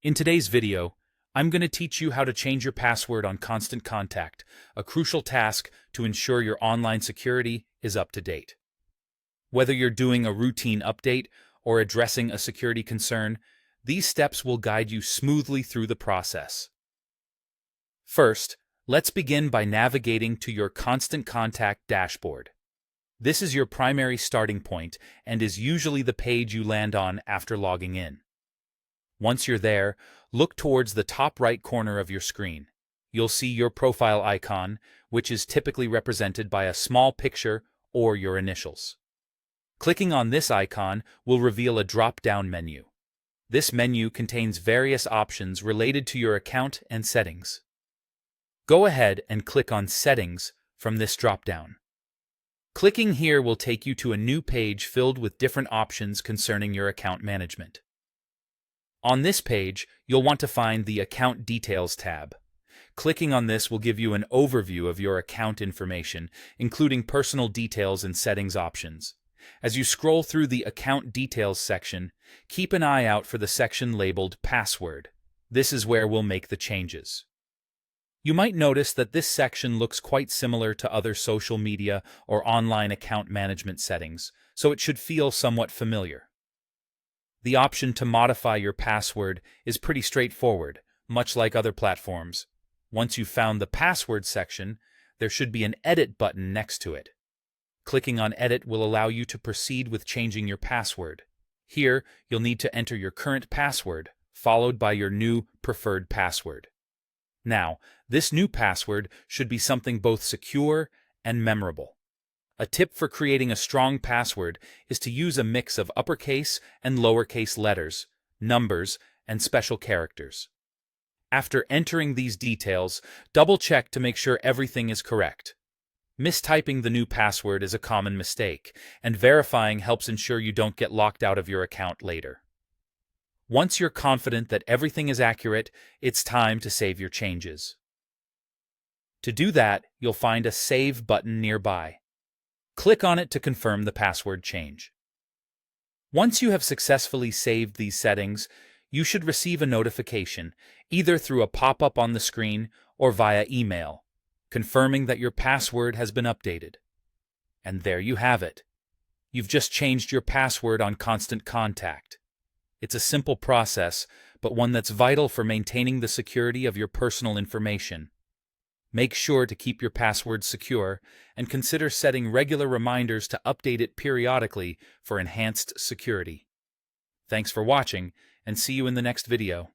In today's video, I'm going to teach you how to change your password on Constant Contact, a crucial task to ensure your online security is up to date. Whether you're doing a routine update or addressing a security concern, these steps will guide you smoothly through the process. First, let's begin by navigating to your Constant Contact dashboard. This is your primary starting point and is usually the page you land on after logging in. Once you're there, look towards the top right corner of your screen. You'll see your profile icon, which is typically represented by a small picture or your initials. Clicking on this icon will reveal a drop-down menu. This menu contains various options related to your account and settings. Go ahead and click on Settings from this drop-down. Clicking here will take you to a new page filled with different options concerning your account management. On this page, you'll want to find the Account Details tab. Clicking on this will give you an overview of your account information, including personal details and settings options. As you scroll through the Account Details section, keep an eye out for the section labeled Password. This is where we'll make the changes. You might notice that this section looks quite similar to other social media or online account management settings, so it should feel somewhat familiar. The option to modify your password is pretty straightforward, much like other platforms. Once you've found the password section, there should be an Edit button next to it. Clicking on Edit will allow you to proceed with changing your password. Here, you'll need to enter your current password, followed by your new preferred password. Now, this new password should be something both secure and memorable. A tip for creating a strong password is to use a mix of uppercase and lowercase letters, numbers, and special characters. After entering these details, double-check to make sure everything is correct. Mistyping the new password is a common mistake, and verifying helps ensure you don't get locked out of your account later. Once you're confident that everything is accurate, it's time to save your changes. To do that, you'll find a Save button nearby. Click on it to confirm the password change. Once you have successfully saved these settings, you should receive a notification, either through a pop-up on the screen or via email, confirming that your password has been updated. And there you have it. You've just changed your password on Constant Contact. It's a simple process, but one that's vital for maintaining the security of your personal information. Make sure to keep your password secure and consider setting regular reminders to update it periodically for enhanced security. Thanks for watching, and see you in the next video.